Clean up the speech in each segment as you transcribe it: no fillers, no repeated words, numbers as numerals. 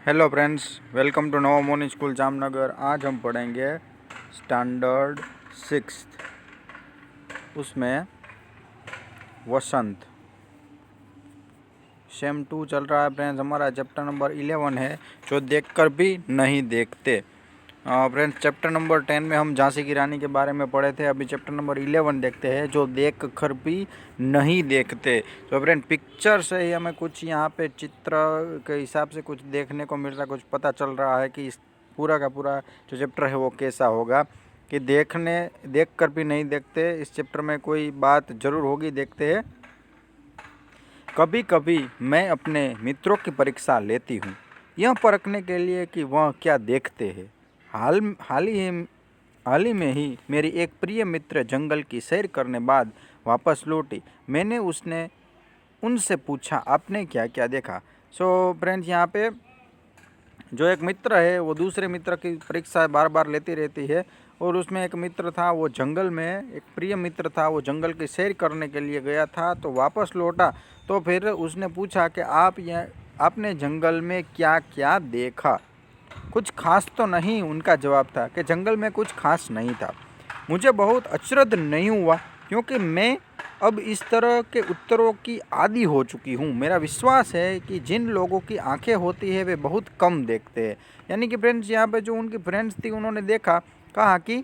Hello friends, welcome to Navmoni school Jamnagar. आज हम पढ़ेंगे स्टैंडर्ड 6, उसमें वसंत। सेम 2 चल रहा है फ्रेंड्स। हमारा चैप्टर नंबर 11 है, जो देखकर भी नहीं देखते। फ्रेंड्स, चैप्टर नंबर 10 में हम झांसी की रानी के बारे में पढ़े थे। अभी चैप्टर नंबर 11 देखते हैं, जो देख कर भी नहीं देखते। तो फ्रेंड, पिक्चर से ही हमें कुछ यहाँ पे चित्र के हिसाब से कुछ देखने को मिल रहा है, कुछ पता चल रहा है कि इस पूरा का पूरा जो चैप्टर है वो कैसा होगा। कि देख कर भी नहीं देखते। इस चैप्टर में कोई बात ज़रूर होगी, देखते हैं। कभी कभी मैं अपने मित्रों की परीक्षा लेती हूँ, यह परखने के लिए कि वह क्या देखते हैं। हाल ही में ही मेरी एक प्रिय मित्र जंगल की सैर करने बाद वापस लौटी। मैंने उनसे पूछा, आपने क्या क्या देखा। फ्रेंड्स, यहाँ पे जो एक मित्र है वो दूसरे मित्र की परीक्षा बार बार लेती रहती है। और उसमें एक मित्र था, वो जंगल में, एक प्रिय मित्र था, वो जंगल की सैर करने के लिए गया था, तो वापस लौटा। तो फिर उसने पूछा कि आपने जंगल में क्या क्या देखा। कुछ खास तो नहीं, उनका जवाब था कि जंगल में कुछ खास नहीं था। मुझे बहुत अचरज नहीं हुआ, क्योंकि मैं अब इस तरह के उत्तरों की आदी हो चुकी हूँ। मेरा विश्वास है कि जिन लोगों की आंखें होती है वे बहुत कम देखते हैं। यानी कि फ्रेंड्स, यहाँ पे जो उनकी फ्रेंड्स थी, उन्होंने कहा कि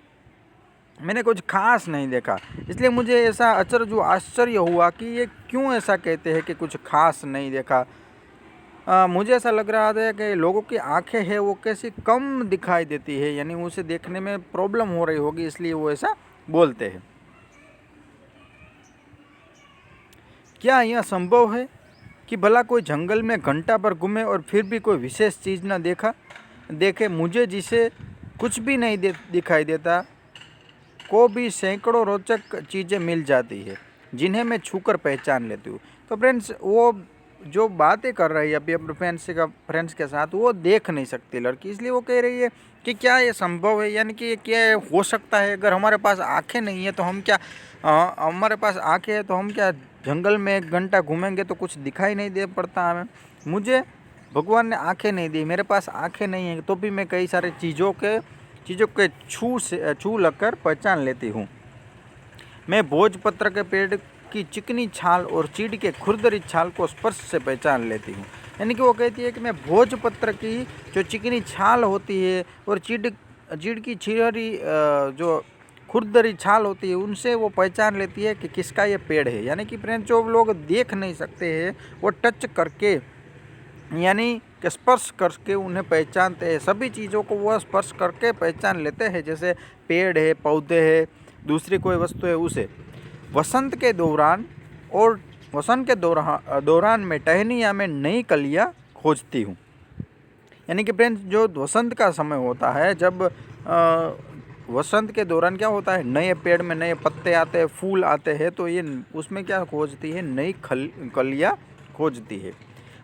मैंने कुछ खास नहीं देखा। इसलिए मुझे ऐसा आश्चर्य हुआ कि ये क्यों ऐसा कहते हैं कि कुछ खास नहीं देखा। मुझे ऐसा लग रहा था कि लोगों की आंखें हैं वो कैसी कम दिखाई देती है, यानी उसे देखने में प्रॉब्लम हो रही होगी, इसलिए वो ऐसा बोलते हैं। क्या यह संभव है कि भला कोई जंगल में घंटा भर घूमे और फिर भी कोई विशेष चीज़ न देखे। मुझे जिसे कुछ भी नहीं दिखाई देता को भी सैकड़ों रोचक चीज़ें मिल जाती है, जिन्हें मैं छूकर पहचान लेती हूँ। तो फ्रेंड्स, वो जो बातें कर रही है अभी अपने फ्रेंड्स के साथ, वो देख नहीं सकती लड़की, इसलिए वो कह रही है कि क्या ये संभव है, यानी कि ये क्या हो सकता है। अगर हमारे पास आंखें नहीं है तो हम क्या हमारे पास आंखें है तो हम क्या जंगल में 1 घंटा घूमेंगे तो कुछ दिखाई नहीं दे पड़ता हमें। मुझे भगवान ने आंखें नहीं दी, मेरे पास आंखें नहीं है, तो भी मैं कई सारे चीज़ों के छू लगकर पहचान लेती हूँ। मैं भोजपत्र के पेड़ की चिकनी छाल और चीड़ के खुरदरी छाल को स्पर्श से पहचान लेती हूँ। यानी कि वो कहती है कि मैं भोजपत्र की जो चिकनी छाल होती है और चीड़ की छिरी जो खुरदरी छाल होती है, उनसे वो पहचान लेती है कि किसका ये पेड़ है। यानी कि फ्रेंड्स, जो लोग देख नहीं सकते हैं वो टच करके, यानी कि स्पर्श करके उन्हें पहचानते हैं। सभी चीज़ों को वो स्पर्श करके पहचान लेते हैं, जैसे पेड़ है, पौधे है, दूसरी कोई वस्तु है उसे। वसंत के दौरान में टहनियाँ में नई कलियाँ खोजती हूँ। यानी कि फ्रेंड्स, जो वसंत का समय होता है, जब वसंत के दौरान क्या होता है, नए पेड़ में नए पत्ते आते हैं, फूल आते हैं, तो ये उसमें क्या खोजती है, नई कलियाँ खोजती है।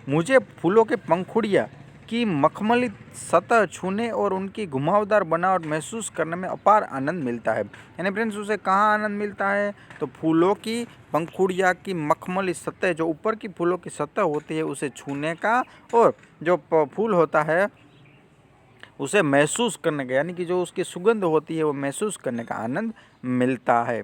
मुझे फूलों के पंखुड़ियाँ की मखमली सतह छूने और उनकी घुमावदार बनावट महसूस करने में अपार आनंद मिलता है। यानी फ्रेंड्स, उसे कहाँ आनंद मिलता है, तो फूलों की पंखुड़ियाँ की मखमली सतह, जो ऊपर की फूलों की सतह होती है, उसे छूने का, और जो फूल होता है उसे महसूस करने का, यानी कि जो उसकी सुगंध होती है वो महसूस करने का आनंद मिलता है।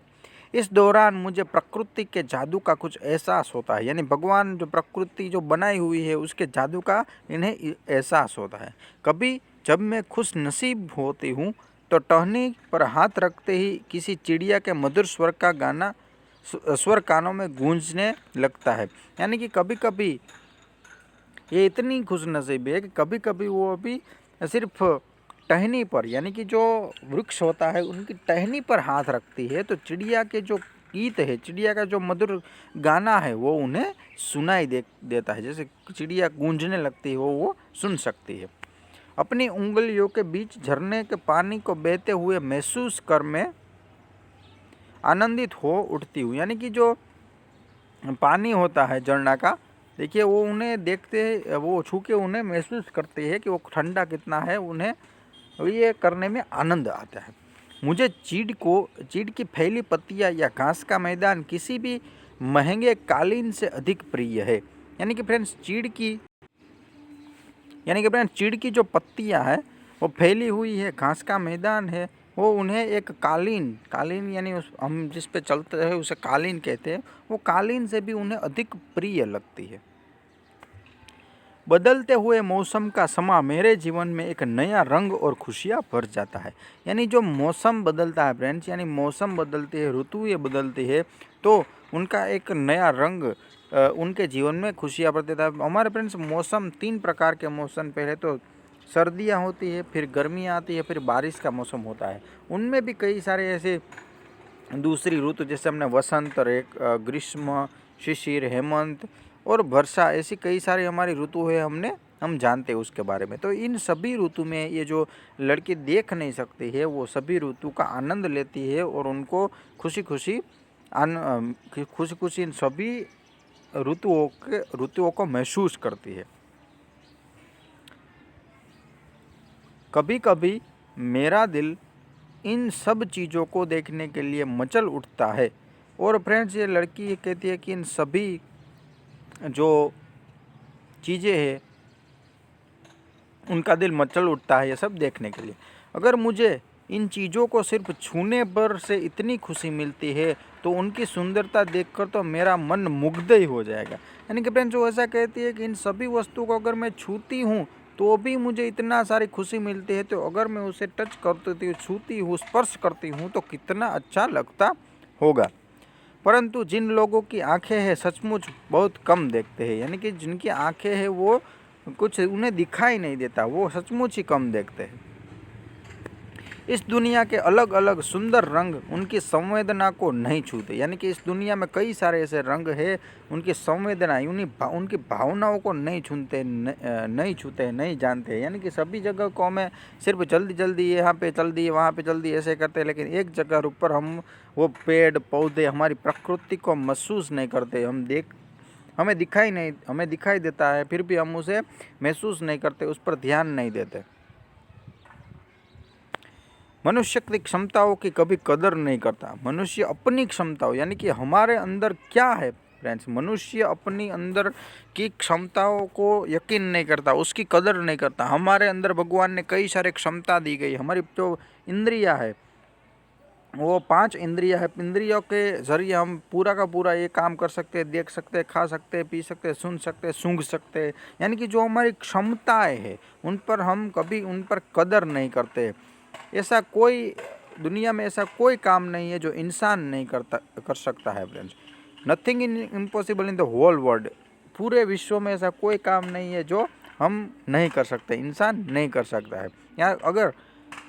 इस दौरान मुझे प्रकृति के जादू का कुछ एहसास होता है। यानी भगवान जो प्रकृति जो बनाई हुई है उसके जादू का इन्हें एहसास होता है। कभी जब मैं खुश नसीब होती हूँ तो टहनी पर हाथ रखते ही किसी चिड़िया के मधुर स्वर कानों में गूंजने लगता है। यानी कि कभी कभी ये इतनी खुश नसीबी है कि कभी कभी वो अभी सिर्फ टहनी पर, यानी कि जो वृक्ष होता है उनकी टहनी पर हाथ रखती है, तो चिड़िया के जो गीत है, चिड़िया का जो मधुर गाना है, वो उन्हें सुनाई देता है। जैसे चिड़िया गूंजने लगती है, वो सुन सकती है। अपनी उंगलियों के बीच झरने के पानी को बहते हुए महसूस कर मैं आनंदित हो उठती हूँ। यानी कि जो पानी होता है झरना का, देखिए, वो उन्हें देखते, वो छू के उन्हें महसूस करते हैं कि वो ठंडा कितना है, उन्हें ये करने में आनंद आता है। मुझे चीड़ की फैली पत्तियाँ या घास का मैदान किसी भी महंगे कालीन से अधिक प्रिय है। यानी कि फ्रेंड्स, यानी कि फ्रेंड्स चीड़ की जो पत्तियां है वो फैली हुई है, घास का मैदान है, वो उन्हें एक कालीन यानी उस हम जिस पे चलते हैं उसे कालीन कहते हैं, वो कालीन से भी उन्हें अधिक प्रिय लगती है। बदलते हुए मौसम का समा मेरे जीवन में एक नया रंग और खुशियाँ भर जाता है। यानी जो मौसम बदलता है फ्रेंड्स, यानी मौसम बदलती है, ऋतुएं बदलती है, तो उनका एक नया रंग उनके जीवन में खुशियाँ भर देता है। हमारे फ्रेंड्स मौसम 3 प्रकार के मौसम, पहले तो सर्दियाँ होती है, फिर गर्मियाँ आती है, फिर बारिश का मौसम होता है। उनमें भी कई सारे ऐसे दूसरी ऋतु, जैसे हमने वसंत और एक ग्रीष्म, शिशिर, हेमंत और वर्षा, ऐसी कई सारी हमारी ऋतु है, हम जानते हैं उसके बारे में। तो इन सभी ऋतु में ये जो लड़की देख नहीं सकती है वो सभी ऋतु का आनंद लेती है और उनको खुशी खुशी इन सभी ऋतुओं को महसूस करती है। कभी कभी मेरा दिल इन सब चीज़ों को देखने के लिए मचल उठता है। और फ्रेंड्स ये लड़की ये कहती है कि इन सभी जो चीज़ें हैं उनका दिल मचल उठता है ये सब देखने के लिए। अगर मुझे इन चीज़ों को सिर्फ छूने पर से इतनी खुशी मिलती है तो उनकी सुंदरता देखकर तो मेरा मन मुग्ध ही हो जाएगा। यानी कि फ्रेंड्स वो ऐसा कहती है कि इन सभी वस्तुओं को अगर मैं छूती हूँ तो भी मुझे इतना सारी खुशी मिलती है, तो अगर मैं उसे टच करती हूँ, छूती हूँ, स्पर्श करती हूँ तो कितना अच्छा लगता होगा। परंतु जिन लोगों की आंखें हैं सचमुच बहुत कम देखते हैं, यानी कि जिनकी आंखें हैं वो कुछ उन्हें दिखाई नहीं देता, वो सचमुच ही कम देखते हैं। इस दुनिया के अलग अलग सुंदर रंग उनकी संवेदना को नहीं छूते। यानी कि इस दुनिया में कई सारे ऐसे रंग हैं, उनकी संवेदना उनकी भावनाओं को नहीं छूते, नहीं जानते। यानी कि सभी जगह को हमें सिर्फ जल्दी जल्दी यहाँ पे चल दिए, वहाँ पे चल दिए, ऐसे करते हैं, लेकिन एक जगह ऊपर हम वो पेड़ पौधे हमारी प्रकृति को महसूस नहीं करते। हमें दिखाई देता है, फिर भी हम उसे महसूस नहीं करते, उस पर ध्यान नहीं देते। मनुष्य की क्षमताओं की कभी कदर नहीं करता। मनुष्य अपनी क्षमताओं, यानी कि हमारे अंदर क्या है फ्रेंड्स, मनुष्य अपनी अंदर की क्षमताओं को यकीन नहीं करता, उसकी कदर नहीं करता। हमारे अंदर भगवान ने कई सारे क्षमता दी गई। हमारी जो इंद्रियां है वो 5 इंद्रियां है, इंद्रियों के जरिए हम पूरा का पूरा ये काम कर सकते हैं, देख सकते हैं, खा सकते हैं, पी सकते हैं, सुन सकते हैं, सूंघ सकते हैं। यानी कि जो हमारी क्षमताएं हैं उन पर हम कभी उन पर कदर नहीं करते। ऐसा कोई दुनिया में ऐसा कोई काम नहीं है जो इंसान नहीं कर सकता है friends. Nothing in impossible in the whole world. पूरे विश्व में ऐसा कोई काम नहीं है जो हम नहीं कर सकते, इंसान नहीं कर सकता है। या अगर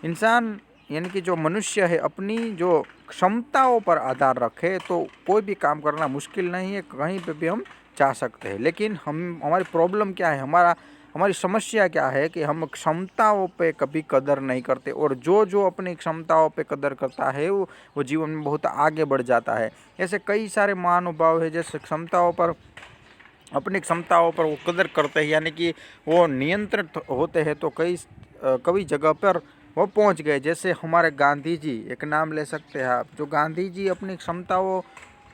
इंसान यानी कि जो मनुष्य है अपनी जो क्षमताओं पर आधार रखे तो कोई भी काम करना मुश्किल नहीं है, कहीं पे भी हम जा सकते हैं। लेकिन हमारी प्रॉब्लम क्या है, हमारी समस्या क्या है कि हम क्षमताओं पे कभी कदर नहीं करते, और जो अपनी क्षमताओं पे कदर करता है वो जीवन में बहुत आगे बढ़ जाता है। ऐसे कई सारे महानुभाव है जैसे अपनी क्षमताओं पर वो कदर करते हैं, यानी कि वो नियंत्रित होते हैं, तो कई जगह पर वो पहुंच गए। जैसे हमारे गांधी जी, एक नाम ले सकते हैं आप, जो गांधी जी अपनी क्षमताओं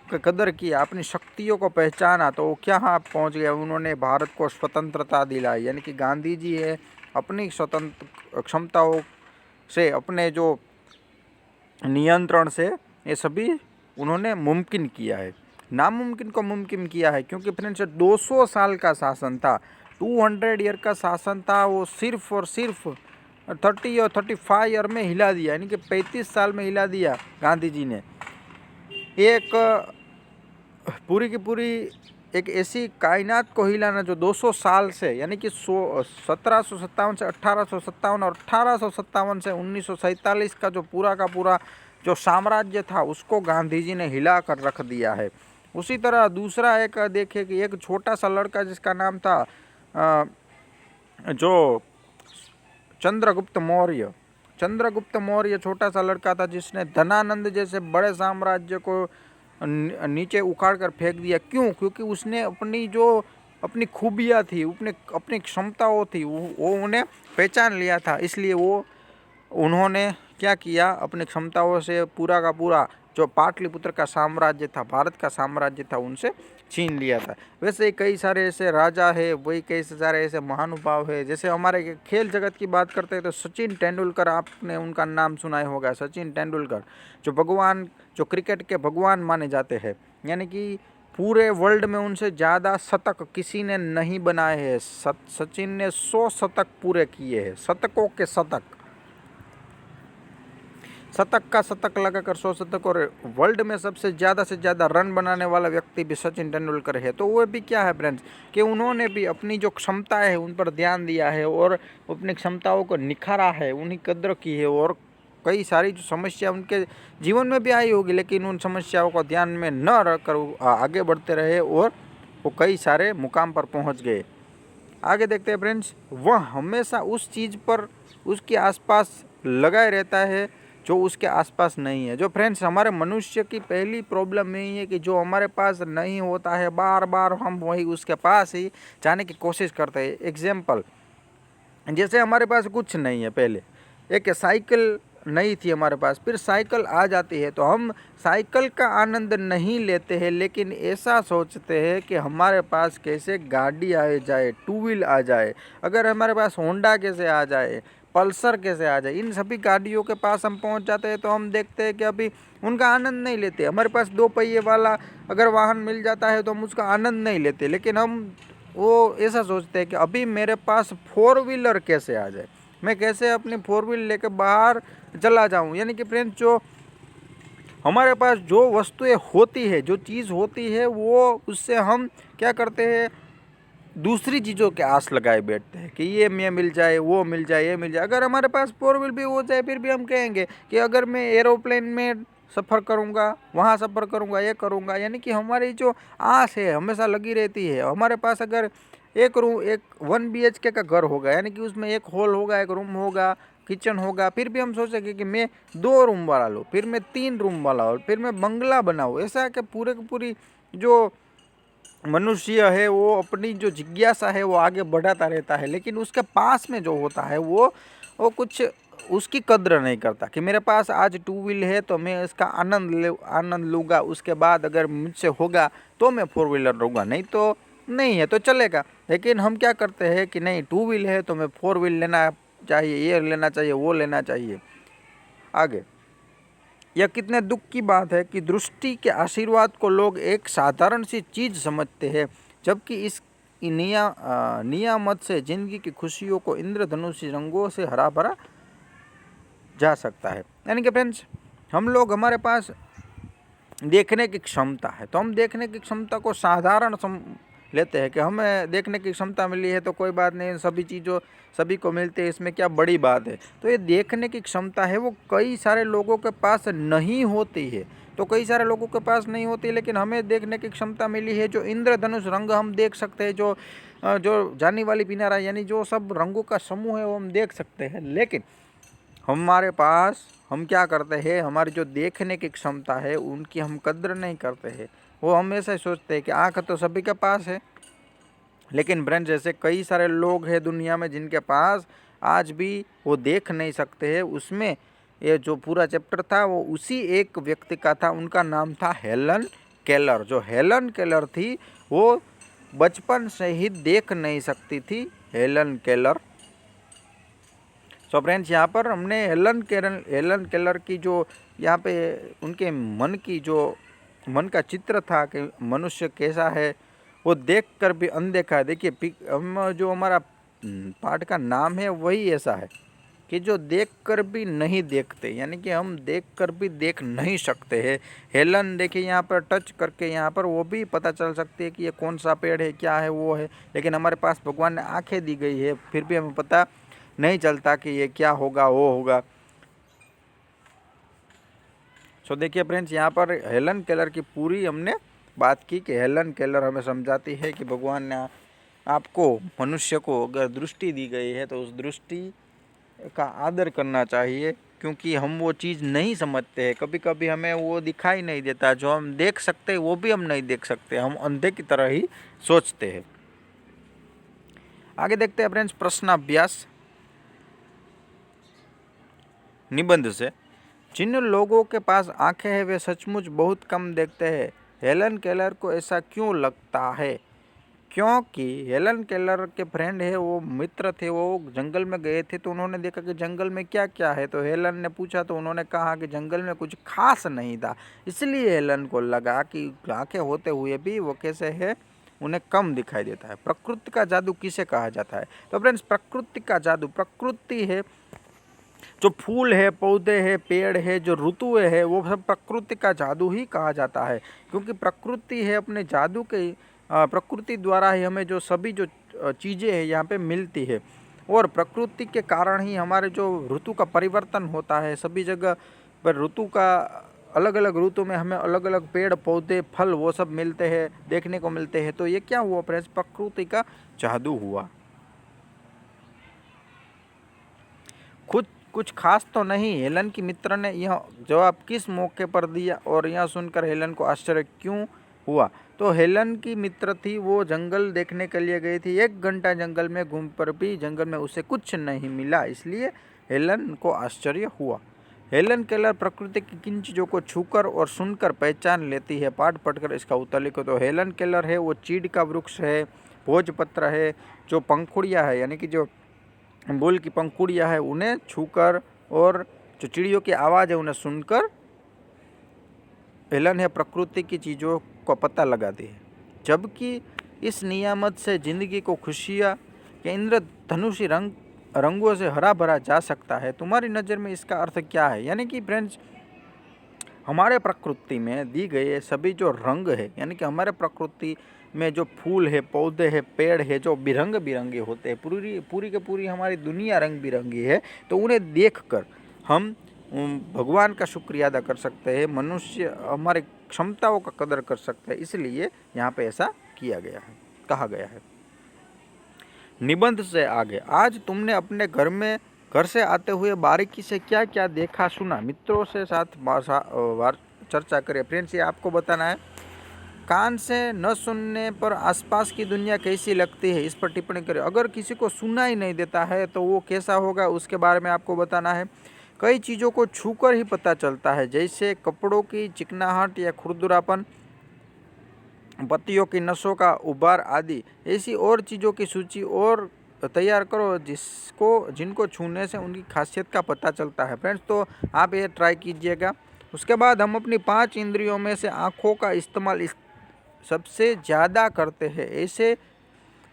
की कदर किया, अपनी शक्तियों को पहचाना, तो वो क्या पहुंच गए, उन्होंने भारत को स्वतंत्रता दिलाई। यानी कि गांधी जी है अपनी स्वतंत्र क्षमताओं से, अपने जो नियंत्रण से ये सभी उन्होंने मुमकिन किया है, नामुमकिन को मुमकिन किया है। क्योंकि फ्रेंड्स 200 साल का शासन था, 200 ईयर का शासन था, वो सिर्फ और सिर्फ 30 और 35 ईयर में हिला दिया, यानी कि 35 साल में हिला दिया गांधी जी ने। एक पूरी की पूरी एक ऐसी कायनात को हिलाना जो 200 साल से, यानी कि 1757 से 1857 और 1857 से 1947 का जो पूरा का पूरा जो साम्राज्य था उसको गांधी जी ने हिला कर रख दिया है। उसी तरह दूसरा एक देखे कि एक छोटा सा लड़का जिसका नाम था जो चंद्रगुप्त मौर्य छोटा सा लड़का था जिसने धनानंद जैसे बड़े साम्राज्य को नीचे उखाड़ कर फेंक दिया। क्यों? क्योंकि उसने अपनी खूबियाँ थी, अपनी क्षमताओं थी, वो उन्हें पहचान लिया था। इसलिए उन्होंने क्या किया, अपनी क्षमताओं से पूरा का पूरा जो पाटलिपुत्र का साम्राज्य था, भारत का साम्राज्य था, उनसे छीन लिया था। वैसे ही कई सारे ऐसे राजा है, वही कई सारे ऐसे महानुभाव है। जैसे हमारे खेल जगत की बात करते हैं तो सचिन तेंदुलकर, आपने उनका नाम सुना ही होगा। सचिन तेंदुलकर जो भगवान, जो क्रिकेट के भगवान माने जाते हैं, यानी कि पूरे वर्ल्ड में उनसे ज़्यादा शतक किसी ने नहीं बनाए हैं। सचिन ने 100 शतक पूरे किए हैं, शतकों के शतक, शतक का शतक लगाकर 100 शतक। और वर्ल्ड में सबसे ज़्यादा से ज़्यादा रन बनाने वाला व्यक्ति भी सचिन तेंदुलकर है। तो वो भी क्या है फ्रेंड्स, कि उन्होंने भी अपनी जो क्षमता है उन पर ध्यान दिया है और अपनी क्षमताओं को निखारा है, उन्हीं कद्र की है। और कई सारी जो समस्या उनके जीवन में भी आई होगी, लेकिन उन समस्याओं को ध्यान में न रखकर वो आगे बढ़ते रहे और वो कई सारे मुकाम पर पहुँच गए। आगे देखते हैं फ्रेंड्स, वह हमेशा उस चीज़ पर, उसके आसपास लगाए रहता है जो उसके आसपास नहीं है। जो फ्रेंड्स, हमारे मनुष्य की पहली प्रॉब्लम यही है कि जो हमारे पास नहीं होता है, बार बार हम वही उसके पास ही जाने की कोशिश करते हैं। एग्जाम्पल, जैसे हमारे पास कुछ नहीं है, पहले एक साइकिल नहीं थी हमारे पास, फिर साइकिल आ जाती है तो हम साइकिल का आनंद नहीं लेते हैं, लेकिन ऐसा सोचते हैं कि हमारे पास कैसे गाड़ी आ जाए, टू व्हील आ जाए, अगर हमारे पास होंडा कैसे आ जाए, पल्सर कैसे आ जाए। इन सभी गाड़ियों के पास हम पहुंच जाते हैं तो हम देखते हैं कि अभी उनका आनंद नहीं लेते। हमारे पास 2 पहिए वाला अगर वाहन मिल जाता है तो हम उसका आनंद नहीं लेते, लेकिन हम वो ऐसा सोचते हैं कि अभी मेरे पास 4 व्हीलर कैसे आ जाए, मैं कैसे अपनी 4 व्हीलर लेकर बाहर चला जाऊं। यानी कि फ्रेंड्स, जो हमारे पास जो वस्तुएं होती है, जो चीज़ होती है, वो उससे हम क्या करते हैं, दूसरी चीज़ों के आस लगाए बैठते हैं कि ये मैं मिल जाए, वो मिल जाए, ये मिल जाए। अगर हमारे पास 4 व्हील भी हो जाए फिर भी हम कहेंगे कि अगर मैं एरोप्लेन में सफ़र करूँगा, वहाँ सफ़र करूँगा, ये करूँगा। यानी कि हमारी जो आस है हमेशा लगी रहती है। हमारे पास अगर एक 1 BHK का घर होगा, यानी कि उसमें एक हॉल होगा, एक रूम होगा, किचन होगा, फिर भी हम सोचेंगे कि मैं 2 रूम वाला लूँ, फिर मैं 3 रूम वाला और फिर मैं बंगला बनाऊँ। ऐसा है कि पूरे की पूरी जो मनुष्य है वो अपनी जो जिज्ञासा है वो आगे बढ़ाता रहता है, लेकिन उसके पास में जो होता है वो कुछ उसकी कद्र नहीं करता कि मेरे पास आज 2 व्हील है तो मैं इसका आनंद लूँगा, उसके बाद अगर मुझसे होगा तो मैं 4 व्हीलर लूँगा, नहीं तो नहीं है तो चलेगा। लेकिन हम क्या करते हैं कि नहीं, 2 व्हील है तो मैं 4 व्हील लेना चाहिए, ये लेना चाहिए, वो लेना चाहिए। आगे, यह कितने दुख की बात है कि दृष्टि के आशीर्वाद को लोग एक साधारण सी चीज़ समझते हैं, जबकि इस नियामत से जिंदगी की खुशियों को इंद्रधनुषी रंगों से हरा भरा जा सकता है। यानी कि फ्रेंड्स, हम लोग, हमारे पास देखने की क्षमता है तो हम देखने की क्षमता को साधारण लेते हैं कि हमें देखने की क्षमता मिली है तो कोई बात नहीं, सभी चीज़ों सभी को मिलती है, इसमें क्या बड़ी बात है। तो ये देखने की क्षमता है वो कई सारे लोगों के पास नहीं होती है, तो कई सारे लोगों के पास नहीं होती है, लेकिन हमें देखने की क्षमता मिली है। जो इंद्रधनुष रंग हम देख सकते हैं, जो जानी वाली पिनारा, यानी जो सब रंगों का समूह है वो हम देख सकते हैं। लेकिन हमारे पास, हम क्या करते हैं, हमारी जो देखने की क्षमता है उनकी हम कद्र नहीं करते हैं। वो हमेशा सोचते हैं कि आँख तो सभी के पास है, लेकिन ब्रेन जैसे कई सारे लोग हैं दुनिया में जिनके पास आज भी वो देख नहीं सकते हैं। उसमें ये जो पूरा चैप्टर था वो उसी एक व्यक्ति का था, उनका नाम था हेलन केलर। जो हेलन केलर थी वो बचपन से ही देख नहीं सकती थी, हेलन केलर। सो फ्रेंड्स, यहाँ पर हमने हेलन केलर की जो यहाँ पे उनके मन का चित्र था कि मनुष्य कैसा है, वो देखकर भी अनदेखा है। देखिए, हम जो हमारा पाठ का नाम है वही ऐसा है कि जो देखकर भी नहीं देखते, यानी कि हम देखकर भी देख नहीं सकते हैं। हेलन, देखिए यहाँ पर टच करके यहाँ पर वो भी पता चल सकती है कि ये कौन सा पेड़ है, क्या है, वो है। लेकिन हमारे पास भगवान ने आंखें दी गई है, फिर भी हमें पता नहीं चलता कि ये क्या होगा, वो होगा। सो देखिए फ्रेंड्स, यहाँ पर हेलन केलर की पूरी हमने बात की कि हेलन केलर हमें समझाती है कि भगवान ने आपको, मनुष्य को अगर दृष्टि दी गई है तो उस दृष्टि का आदर करना चाहिए, क्योंकि हम वो चीज़ नहीं समझते हैं। कभी कभी हमें वो दिखाई नहीं देता, जो हम देख सकते हैं वो भी हम नहीं देख सकते, हम अंधे की तरह ही सोचते हैं। आगे देखते हैं फ्रेंड्स, प्रश्नाभ्यास निबंध से। जिन लोगों के पास आंखें हैं वे सचमुच बहुत कम देखते हैं, हेलन केलर को ऐसा क्यों लगता है? क्योंकि हेलन केलर के फ्रेंड है, वो मित्र थे, वो जंगल में गए थे तो उन्होंने देखा कि जंगल में क्या क्या है। तो हेलन ने पूछा तो उन्होंने कहा कि जंगल में कुछ खास नहीं था। इसलिए हेलन को लगा कि आंखें होते हुए भी वो कैसे है, उन्हें कम दिखाई देता है। प्रकृति का जादू किसे कहा जाता है? तो फ्रेंड्स, प्रकृति का जादू, प्रकृति है, जो फूल है, पौधे है, पेड़ है, जो ऋतुएं है, वो सब प्रकृति का जादू ही कहा जाता है। क्योंकि प्रकृति है अपने जादू के, प्रकृति द्वारा ही हमें जो सभी जो चीज़ें हैं यहाँ पे मिलती है। और प्रकृति के कारण ही हमारे जो ऋतु का परिवर्तन होता है, सभी जगह पर ऋतु का, अलग अलग ऋतु में हमें अलग अलग पेड़ पौधे फल वो सब मिलते हैं, देखने को मिलते हैं। तो ये क्या हुआ फ्रेंड्स? प्रकृति का जादू हुआ। खुद कुछ खास तो नहीं। हेलन की मित्र ने यह जवाब किस मौके पर दिया और यह सुनकर हेलन को आश्चर्य क्यों हुआ? तो हेलन की मित्र थी, वो जंगल देखने के लिए गई थी। 1 घंटा जंगल में घूम पर भी जंगल में उसे कुछ नहीं मिला, इसलिए हेलन को आश्चर्य हुआ। हेलन केलर प्रकृति की किन चीज़ों को छूकर और सुनकर पहचान लेती है? पाठ पढ़कर इसका उत्तर लिखो। तो हेलन केलर है वो चीड़ का वृक्ष है, भोजपत्र है, जो पंखुड़ियाँ है यानी कि जो बुल की पंखुड़ियाँ है उन्हें छूकर, और जो चिड़ियों की आवाज़ है उन्हें सुनकर हेलन है प्रकृति की चीज़ों को पता लगाती है। जबकि इस नियामत से जिंदगी को खुशियाँ के इंद्रधनुषी रंगों से हरा भरा जा सकता है। तुम्हारी नज़र में इसका अर्थ क्या है? यानी कि फ्रेंड्स, हमारे प्रकृति में दी गए सभी जो रंग है, यानी कि हमारे प्रकृति में जो फूल है, पौधे है, पेड़ है, जो बिरंग बिरंगे होते हैं, पूरी के पूरी हमारी दुनिया रंग बिरंगी है। तो उन्हें देखकर हम भगवान का शुक्रिया अदा कर सकते हैं, मनुष्य हमारी क्षमताओं का कदर कर सकते हैं। इसलिए यहाँ पे ऐसा किया गया है, कहा गया है। निबंध से आगे, आज तुमने अपने घर से आते हुए बारीकी से क्या क्या देखा सुना? मित्रों से साथ चर्चा करें। फ्रेंड्स, ये आपको बताना है। कान से न सुनने पर आसपास की दुनिया कैसी लगती है, इस पर टिप्पणी करें। अगर किसी को सुना ही नहीं देता है तो वो कैसा होगा, उसके बारे में आपको बताना है। कई चीज़ों को छूकर ही पता चलता है, जैसे कपड़ों की चिकनाहट या खुरदुरापन, पत्तियों की नसों का उभार आदि। ऐसी और चीज़ों की सूची और तैयार करो जिनको छूने से उनकी खासियत का पता चलता है। फ्रेंड्स, तो आप ये ट्राई कीजिएगा। उसके बाद हम अपनी 5 इंद्रियों में से आँखों का इस्तेमाल सबसे ज़्यादा करते हैं।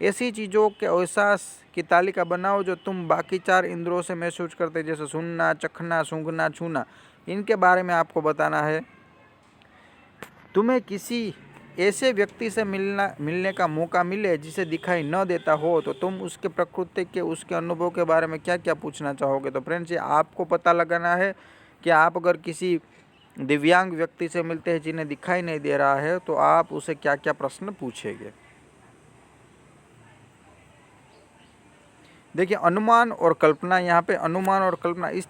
ऐसी चीज़ों के एहसास की तालिका बनाओ जो तुम बाकी 4 इंद्रियों से महसूस करते, जैसे सुनना, चखना, सूंघना, छूना। इनके बारे में आपको बताना है। तुम्हें किसी ऐसे व्यक्ति से मिलने का मौका मिले जिसे दिखाई न देता हो, तो तुम उसके प्रकृति के, उसके अनुभव के बारे में क्या क्या पूछना चाहोगे? तो फ्रेंड्स, ये आपको पता लगाना है कि आप अगर किसी दिव्यांग व्यक्ति से मिलते हैं जिन्हें दिखाई नहीं दे रहा है, तो आप उसे क्या क्या प्रश्न पूछेंगे। देखिए, अनुमान और कल्पना। यहाँ पे अनुमान और कल्पना, इस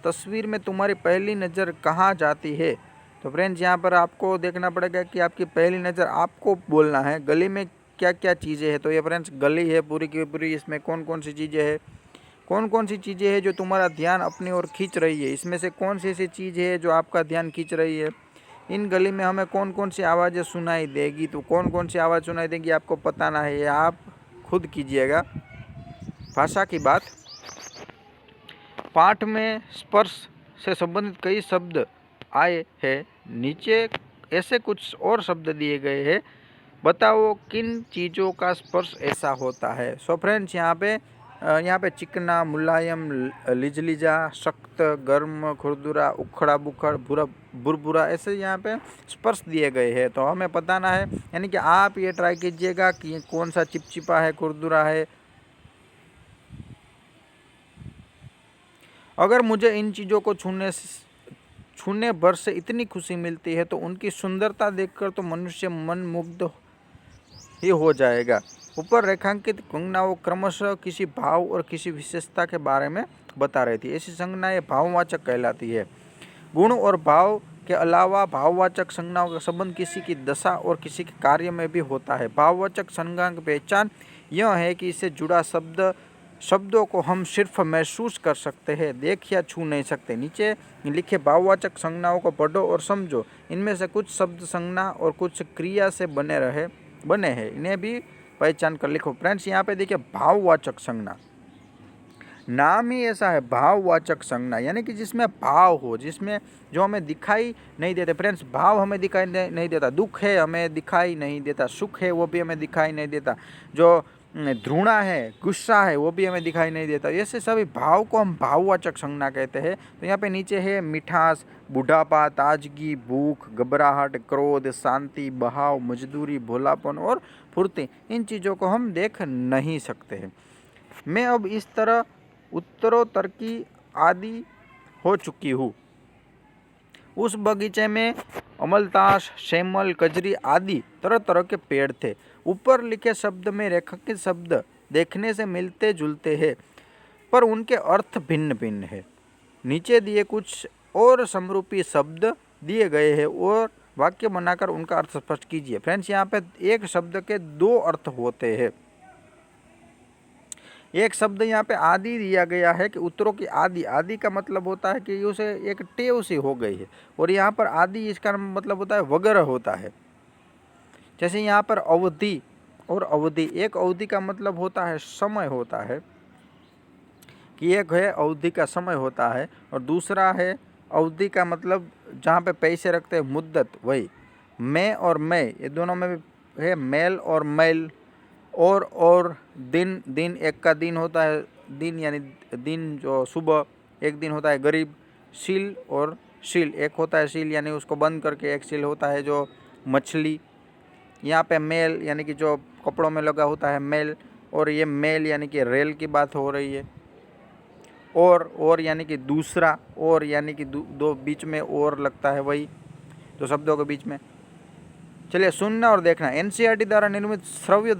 तस्वीर में तुम्हारी पहली नज़र कहाँ जाती है? तो फ्रेंड्स, यहाँ पर आपको देखना पड़ेगा कि आपकी पहली नज़र, आपको बोलना है गली में क्या क्या चीज़ें हैं। तो ये फ्रेंड्स गली है पूरी की पूरी, इसमें कौन कौन सी चीज़ें हैं, कौन कौन सी चीज़ें हैं जो तुम्हारा ध्यान अपनी ओर खींच रही है, इसमें से कौन सी ऐसी चीज़ है जो आपका ध्यान खींच रही है। इन गली में हमें कौन कौन सी आवाज़ें सुनाई देगी, तो कौन कौन सी आवाज़ सुनाई देगी आपको बताना है। ये आप खुद कीजिएगा। भाषा की बात, पाठ में स्पर्श से संबंधित कई शब्द आए हैं। नीचे ऐसे कुछ और शब्द दिए गए हैं, बताओ किन चीज़ों का स्पर्श ऐसा होता है। सो फ्रेंड्स, यहाँ पे चिकना, मुलायम, लिजलिजा, सख्त, गर्म, खुरदुरा, उखड़ा बुखड़, बुरबुरा, ऐसे यहाँ पे स्पर्श दिए गए हैं। तो हमें बताना है, यानी कि आप ये ट्राई कीजिएगा कि ये कौन सा चिपचिपा है, खुरदुरा है। अगर मुझे इन चीज़ों को छूने भर से इतनी खुशी मिलती है तो उनकी सुंदरता देखकर तो मनुष्य मन मुग्ध ही हो जाएगा। ऊपर रेखांकित संज्ञाओं क्रमशः किसी भाव और किसी विशेषता के बारे में बता रही थी। ऐसी संज्ञाएं भाववाचक कहलाती है। गुण और भाव के अलावा भाववाचक संज्ञाओं का संबंध किसी की दशा और किसी के कार्य में भी होता है। भाववाचक संज्ञा की पहचान यह है कि इससे जुड़ा शब्दों को हम सिर्फ महसूस कर सकते हैं, देख या छू नहीं सकते। नीचे लिखे भाववाचक संज्ञाओं को पढ़ो और समझो। इनमें से कुछ शब्द संज्ञा और कुछ क्रिया से बने हैं, इन्हें भी पहचान कर लिखो। फ्रेंड्स यहाँ पे देखिए भाववाचक संज्ञा, नाम ही ऐसा है भाववाचक संज्ञा, यानी कि जिसमें भाव हो, जिसमें जो हमें दिखाई नहीं देते। फ्रेंड्स भाव हमें दिखाई नहीं देता, दुख है हमें दिखाई नहीं देता, सुख है वो भी हमें दिखाई नहीं देता, जो घृणा है, गुस्सा है वो भी हमें दिखाई नहीं देता। ऐसे सभी भाव को हम भाववाचक संज्ञा कहते हैं। तो यहाँ पे नीचे है मिठास, बुढ़ापा, ताजगी, भूख, घबराहट, क्रोध, शांति, बहाव, मजदूरी, भोलापन और फुर्ती। इन चीज़ों को हम देख नहीं सकते हैं। मैं अब इस तरह उत्तरोत्तर की आदि हो चुकी हूँ। उस बगीचे में अमलतास, शेमल, कजरी आदि तरह तरह के पेड़ थे। ऊपर लिखे शब्द में रेखांकित शब्द देखने से मिलते जुलते हैं, पर उनके अर्थ भिन्न भिन्न है। नीचे दिए कुछ और समरूपी शब्द दिए गए हैं और वाक्य बनाकर उनका अर्थ स्पष्ट कीजिए। फ्रेंड्स यहाँ पे एक शब्द के दो अर्थ होते हैं। एक शब्द यहाँ पे आदि दिया गया है कि उत्तरों की आदि, आदि का मतलब होता है कि उसे एक टेव सी हो गई है, और यहाँ पर आदि इसका मतलब होता है वगैरह होता है। जैसे यहाँ पर अवधि और अवधि, एक अवधि का मतलब होता है समय होता है, कि एक है अवधि का समय होता है, और दूसरा है अवधि का मतलब जहाँ पे पैसे रखते हैं मुद्दत, वही। मैं और मैं ये दोनों में है मेल और मैल, और दिन, दिन एक का दिन होता है, दिन यानी दिन जो सुबह, एक दिन होता है गरीब। सील और सील, एक होता है सील यानी उसको बंद करके, एक सील होता है जो मछली। यहाँ पे मेल यानी कि जो कपड़ों में लगा होता है मेल, और ये मेल यानी कि रेल की बात हो रही है। और यानी कि दूसरा, और यानी कि दो बीच में और लगता है, वही तो शब्दों के बीच में। चलिए सुनना और देखना। एनसीईआरटी द्वारा निर्मित श्रव्य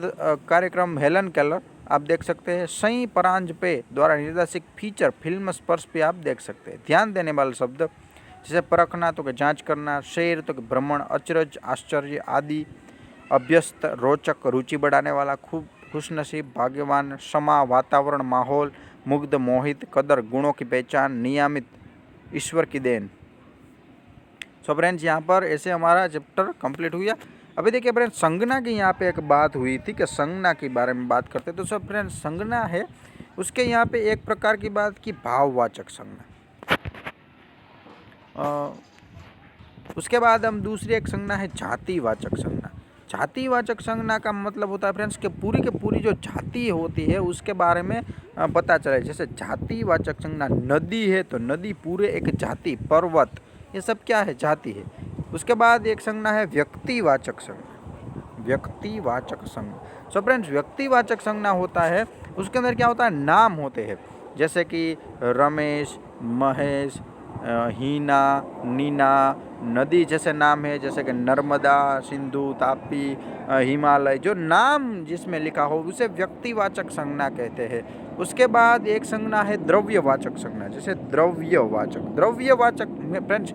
कार्यक्रम हेलन केलर आप देख सकते हैं। सई परांजपे द्वारा निर्देशित फीचर फिल्म स्पर्श पे आप देख सकते हैं। ध्यान देने वाले शब्द जैसे परखना तो कि जांच करना, शेर तो कि भ्रमण, अचरज, आश्चर्य आदि, अभ्यस्त, रोचक, रुचि बढ़ाने वाला, खूब, खुशनसीब, भाग्यवान, समा, वातावरण, माहौल, मुग्ध, मोहित, कदर, गुणों की पहचान, नियमित, ईश्वर की देन। सो फ्रेंड्स यहाँ पर ऐसे हमारा चैप्टर कंप्लीट हुआ। अभी देखिए फ्रेंड्स संज्ञा की यहाँ पे एक बात हुई थी कि संज्ञा के बारे में बात करते। तो सब फ्रेंड्स संज्ञा है, उसके यहाँ पे एक प्रकार की बात की भाववाचक संज्ञा। उसके बाद हम दूसरी एक संज्ञा है जातिवाचक संज्ञा। जातिवाचक संज्ञा का मतलब होता है फ्रेंड्स कि पूरी के पूरी जो जाति होती है उसके बारे में पता चले। जैसे जातिवाचक संज्ञा नदी है तो नदी पूरे एक जाति, पर्वत, ये सब क्या है, जाति है। उसके बाद एक संज्ञा है व्यक्तिवाचक संज्ञा। व्यक्तिवाचक संज्ञा, सो फ्रेंड्स व्यक्तिवाचक संज्ञा होता है, उसके अंदर क्या होता है, नाम होते हैं। जैसे कि रमेश, महेश, हीना, नीना, नदी जैसे नाम है, जैसे कि नर्मदा, सिंधु, तापी, हिमालय, जो नाम जिसमें लिखा हो उसे व्यक्तिवाचक संज्ञा कहते हैं। उसके बाद एक संज्ञा है द्रव्यवाचक संज्ञा। जैसे द्रव्यवाचक में फ्रेंड्स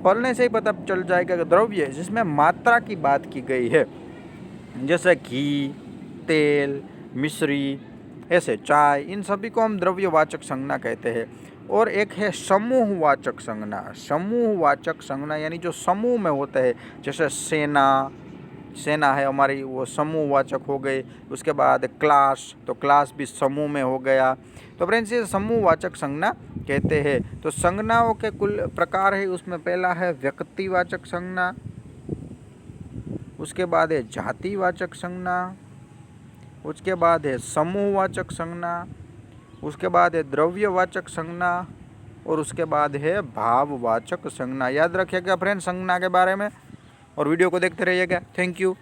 पढ़ने से ही पता चल जाएगा कि द्रव्य जिसमें मात्रा की बात की गई है, जैसे घी, तेल, मिश्री, ऐसे चाय, इन सभी को हम द्रव्यवाचक संज्ञा कहते हैं। और एक है समूहवाचक संज्ञा। समूहवाचक संज्ञा यानी जो समूह में होते हैं, जैसे सेना है हमारी, वो समूहवाचक हो गए। उसके बाद क्लास, तो क्लास भी समूह में हो गया। तो फ्रेंड्स ये समूहवाचक संज्ञा कहते हैं। तो संज्ञाओं के कुल प्रकार है, उसमें पहला है व्यक्तिवाचक संज्ञा, उसके बाद है जातिवाचक संज्ञा, उसके बाद है समूहवाचक संज्ञा, उसके बाद है द्रव्यवाचक संज्ञा, और उसके बाद है भाववाचक संज्ञा। याद रखिएगा फ्रेंड्स संज्ञा के बारे में, और वीडियो को देखते रहिएगा। Thank you.